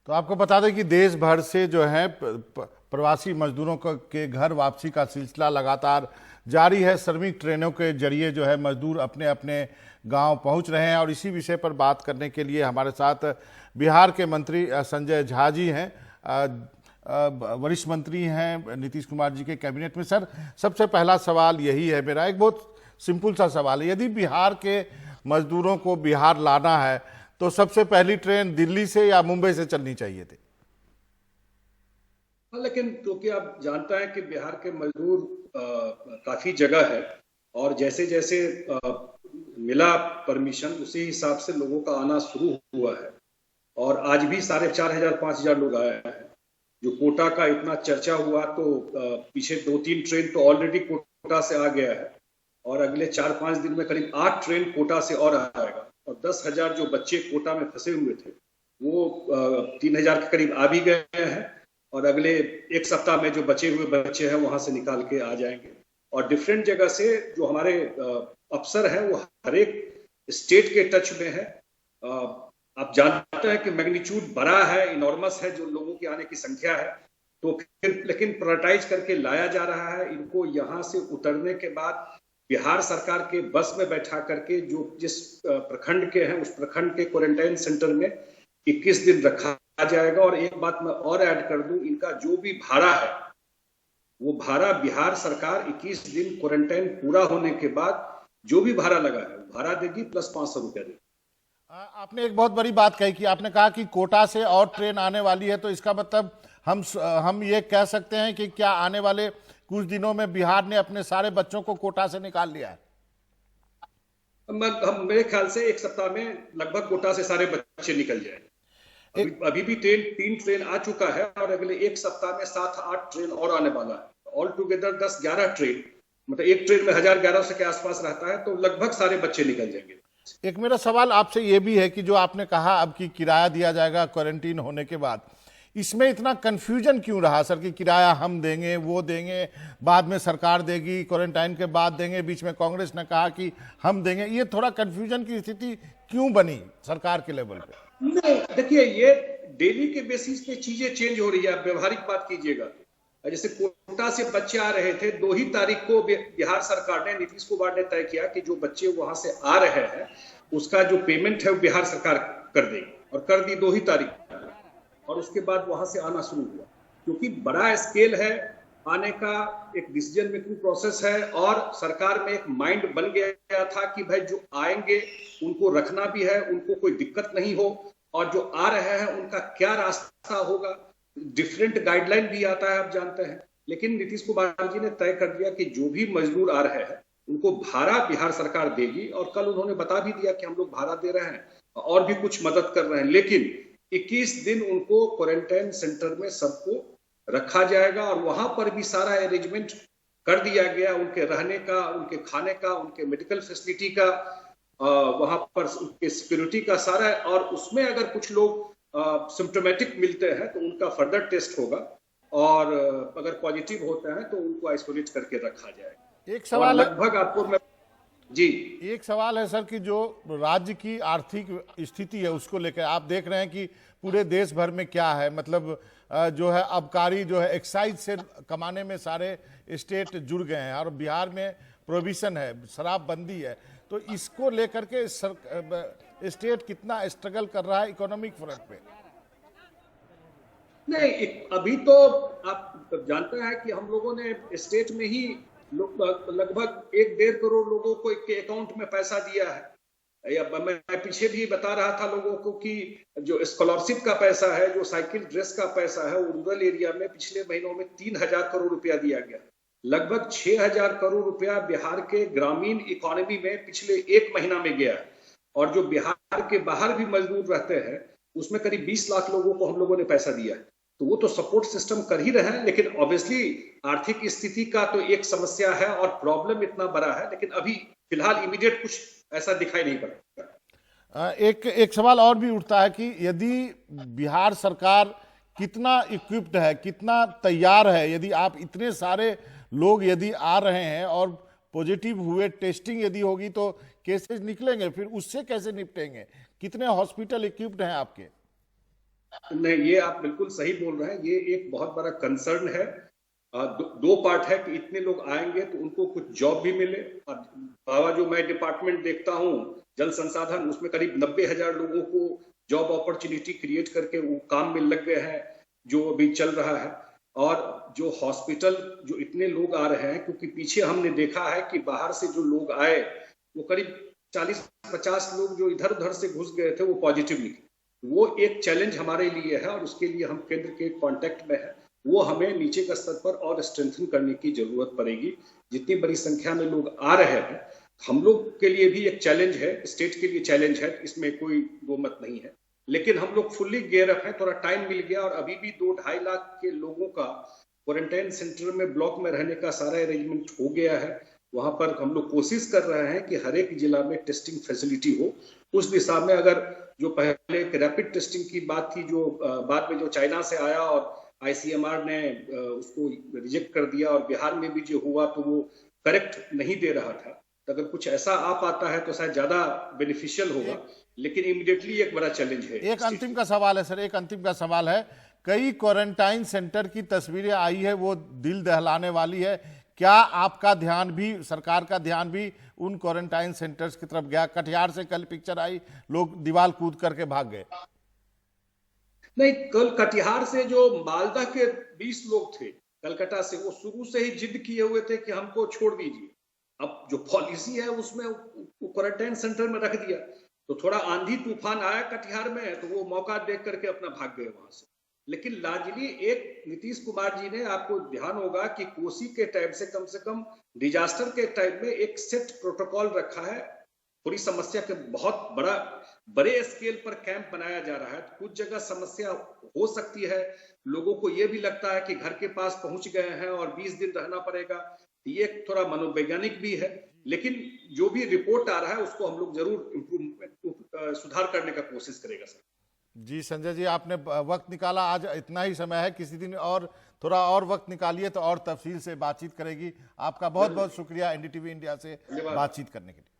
तो आपको बता दें कि देश भर से जो है प्रवासी मजदूरों के घर वापसी का सिलसिला लगातार जारी है। श्रमिक ट्रेनों के जरिए जो है मजदूर अपने अपने गांव पहुंच रहे हैं और इसी विषय पर बात करने के लिए हमारे साथ बिहार के मंत्री संजय झा जी हैं, वरिष्ठ मंत्री हैं नीतीश कुमार जी के कैबिनेट में। सर, सबसे पहला सवाल यही है मेरा, एक बहुत सिंपल सा सवाल है, यदि बिहार के मजदूरों को बिहार लाना है तो सबसे पहली ट्रेन दिल्ली से या मुंबई से चलनी चाहिए थी? लेकिन क्योंकि आप जानते हैं कि बिहार के मजदूर काफी जगह है और जैसे जैसे मिला परमिशन उसी हिसाब से लोगों का आना शुरू हुआ है और आज भी 4,500-5,000 लोग आए हैं। जो कोटा का इतना चर्चा हुआ तो पीछे 2-3 ट्रेन तो ऑलरेडी कोटा से आ गया है और अगले 4-5 दिन में करीब 8 ट्रेन कोटा से और आएगा और 10,000 जो बच्चे कोटा में फंसे हुए थे वो 3,000 के करीब आ भी गए हैं और अगले एक सप्ताह में जो बचे हुए बच्चे हैं वहां से निकाल के आ जाएंगे। और डिफरेंट जगह से जो हमारे अफसर हैं वो हर एक स्टेट के टच में है। आप जानते हैं कि मैग्नीट्यूड बड़ा है, इनॉर्मस है जो लोगों की आने की संख्या है, तो फिर लेकिन प्रायोरिटाइज करके लाया जा रहा है। इनको यहाँ से उतरने के बाद बिहार सरकार के बस में बैठा करके जो जिस प्रखंड के हैं उस प्रखंड के क्वारंटाइन सेंटर में 21 दिन रखा जाएगा। और एक बात मैं और ऐड कर दूं, इनका जो भी भाड़ा है वो भाड़ा बिहार सरकार 21 दिन क्वारंटाइन पूरा होने के बाद जो भी भाड़ा लगा है भाड़ा देगी प्लस 500 रुपया देगी। आपने एक बहुत बड़ी बात कही कि आपने कहा कि कोटा से और ट्रेन आने वाली है, तो इसका मतलब हम ये कह सकते हैं कि क्या आने वाले कुछ दिनों में बिहार ने अपने सारे बच्चों को कोटा से निकाल लिया है? मेरे ख्याल से एक सप्ताह में लगभग कोटा से सारे बच्चे निकल जाएंगे। अभी भी 3 ट्रेन आ चुका है और अगले एक सप्ताह में 7-8 ट्रेन और आने वाला है। ऑल टुगेदर 10-11 ट्रेन, मतलब एक ट्रेन में 1,000-1,100 के आसपास रहता है, तो लगभग सारे बच्चे निकल जाएंगे। एक मेरा सवाल आपसे ये भी है कि जो आपने कहा अब कि किराया दिया जाएगा क्वारंटीन होने के बाद, इसमें इतना कंफ्यूजन क्यों रहा सर कि किराया हम देंगे, वो देंगे, बाद में सरकार देगी, क्वारंटाइन के बाद देंगे, बीच में कांग्रेस ने कहा कि हम देंगे? ये थोड़ा कंफ्यूजन की स्थिति क्यों बनी सरकार के लेवल पे? नहीं, देखिए ये डेली के बेसिस पे चीजें चेंज हो रही है। आप व्यवहारिक बात कीजिएगा, जैसे कोटा से बच्चे आ रहे थे 2 ही तारीख को बिहार सरकार ने, नीतीश कुमार ने तय किया कि जो बच्चे वहां से आ रहे हैं उसका जो पेमेंट है वो बिहार सरकार कर देगी और कर दी 2 ही तारीख और उसके बाद वहां से आना शुरू हुआ। क्योंकि बड़ा स्केल है आने का, एक डिसीजन मेकिंग प्रोसेस है और सरकार में एक माइंड बन गया था कि भाई जो आएंगे उनको रखना भी है, उनको कोई दिक्कत नहीं हो, और जो आ रहे हैं उनका क्या रास्ता होगा। डिफरेंट गाइडलाइन भी आता है, आप जानते हैं, लेकिन नीतीश कुमार जी ने तय कर दिया कि जो भी मजदूर आ रहे हैं उनको भाड़ा बिहार सरकार देगी। और कल उन्होंने बता भी दिया कि हम लोग भाड़ा दे रहे हैं और भी कुछ मदद कर रहे हैं, लेकिन 21 दिन उनको क्वारंटाइन सेंटर में सबको रखा जाएगा और वहां पर भी सारा अरेंजमेंट कर दिया गया, उनके रहने का, उनके खाने का, उनके मेडिकल फैसिलिटी का, वहां पर उनके सिक्योरिटी का सारा। और उसमें अगर कुछ लोग सिम्टोमेटिक मिलते हैं तो उनका फर्दर टेस्ट होगा और अगर पॉजिटिव होते हैं तो उनको आइसोलेट करके रखा जाएगा। एक सवाल लगभग आपको मैं जी एक सवाल है सर कि जो राज्य की आर्थिक स्थिति है उसको लेकर आप देख रहे हैं कि पूरे देश भर में क्या है, मतलब जो है आबकारी जो है एक्साइज से कमाने में सारे स्टेट जुड़ गए हैं और बिहार में प्रोहिबिशन है, शराबबंदी है, तो इसको लेकर के स्टेट कितना स्ट्रगल कर रहा है इकोनॉमिक फ्रंट पे? नहीं, अभी तो आप जानते हैं कि हम लोगों ने स्टेट में ही लगभग 1-1.5 करोड़ लोगों को एक अकाउंट में पैसा दिया है। या मैं पीछे भी बता रहा था लोगों को कि जो स्कॉलरशिप का पैसा है, जो साइकिल ड्रेस का पैसा है, रूरल एरिया में पिछले महीनों में 3,000 करोड़ रुपया दिया गया। लगभग 6,000 करोड़ रुपया बिहार के ग्रामीण इकोनॉमी में पिछले 1 महीना में गया। और जो बिहार के बाहर भी मजदूर रहते हैं उसमें करीब 20 लाख लोगों को हम लोगों ने पैसा दिया है। तो वो तो सपोर्ट सिस्टम कर ही रहे हैं, लेकिन ऑब्वियसली आर्थिक स्थिति का तो एक समस्या है और प्रॉब्लम इतना बड़ा है, लेकिन अभी फिलहाल इमीडिएट कुछ ऐसा दिखाई नहीं पड़ता। एक सवाल और भी उठता है कि यदि बिहार सरकार कितना इक्विप्ड है, कितना तैयार है, यदि आप इतने सारे लोग यदि आ रहे हैं और पॉजिटिव हुए, टेस्टिंग यदि होगी तो केसेस निकलेंगे, फिर उससे कैसे निपटेंगे? कितने हॉस्पिटल इक्विप्ड हैं आपके? नहीं, ये आप बिल्कुल सही बोल रहे हैं। ये एक बहुत बड़ा कंसर्न है। दो पार्ट है कि इतने लोग आएंगे तो उनको कुछ जॉब भी मिले। और बाबा, जो मैं डिपार्टमेंट देखता हूँ जल संसाधन, उसमें करीब 90,000 लोगों को जॉब अपॉर्चुनिटी क्रिएट करके वो काम में लग गए हैं, जो अभी चल रहा है। और जो हॉस्पिटल, जो इतने लोग आ रहे हैं, क्योंकि पीछे हमने देखा है कि बाहर से जो लोग आए वो करीब 40-50 लोग जो इधर उधर से घुस गए थे वो पॉजिटिव निकले। वो एक चैलेंज हमारे लिए है और उसके लिए हम केंद्र के कांटेक्ट में है। वो हमें नीचे का स्तर पर और स्ट्रेंथन करने की जरूरत पड़ेगी। जितनी बड़ी संख्या में लोग आ रहे हैं, हम लोग के लिए भी एक चैलेंज है, स्टेट के लिए चैलेंज है, इसमें कोई दो मत नहीं है। लेकिन हम लोग फुल्ली गेयर अप है। थोड़ा टाइम मिल गया और अभी भी 2-2.5 लाख के लोगों का क्वारंटाइन सेंटर में, ब्लॉक में रहने का सारा अरेंजमेंट हो गया है। वहां पर हम लोग कोशिश कर रहे हैं कि हर एक जिला में टेस्टिंग फैसिलिटी हो। उस दिशा में अगर जो पहले एक रैपिड टेस्टिंग की बात थी, जो बाद में जो चाइना से आया और आईसीएमआर ने उसको रिजेक्ट कर दिया, और बिहार में भी जो हुआ तो वो करेक्ट नहीं दे रहा था, तो अगर कुछ ऐसा आ पाता है तो शायद ज्यादा बेनिफिशियल होगा। लेकिन इमीडिएटली एक बड़ा चैलेंज है। एक अंतिम का सवाल है सर, एक अंतिम का सवाल है। कई क्वारंटाइन सेंटर की तस्वीरें आई है, वो दिल दहलाने वाली है। क्या आपका ध्यान भी, सरकार का ध्यान भी उन क्वारंटाइन सेंटर्स की तरफ गया? कटिहार से कल पिक्चर आई, लोग दीवार कूद करके भाग गए। नहीं, कल कटिहार से जो मालदा के 20 लोग थे कलकत्ता से, वो शुरू से ही जिद किए हुए थे कि हमको छोड़ दीजिए। अब जो पॉलिसी है उसमें क्वारंटाइन सेंटर में रख दिया, तो थोड़ा आंधी तूफान आया कटिहार में तो वो मौका देख करके अपना भाग गए वहां से। लेकिन लाजली एक नीतीश कुमार जी ने, आपको ध्यान होगा कि कोसी के टाइम से कम डिजास्टर के टाइम में एक सेट प्रोटोकॉल रखा है। पूरी समस्या के बहुत बड़े स्केल पर कैंप बनाया जा रहा है। कुछ जगह समस्या हो सकती है, लोगों को यह भी लगता है कि घर के पास पहुंच गए हैं और 20 दिन रहना पड़ेगा। ये थोड़ा मनोवैज्ञानिक भी है, लेकिन जो भी रिपोर्ट आ रहा है उसको हम लोग जरूर सुधार करने का कोशिश करेगा सर। जी संजय जी, आपने वक्त निकाला, आज इतना ही समय है, किसी दिन और थोड़ा और वक्त निकालिए तो और तफसील से बातचीत करेगी। आपका बहुत बहुत शुक्रिया एनडीटीवी इंडिया से बातचीत करने के लिए।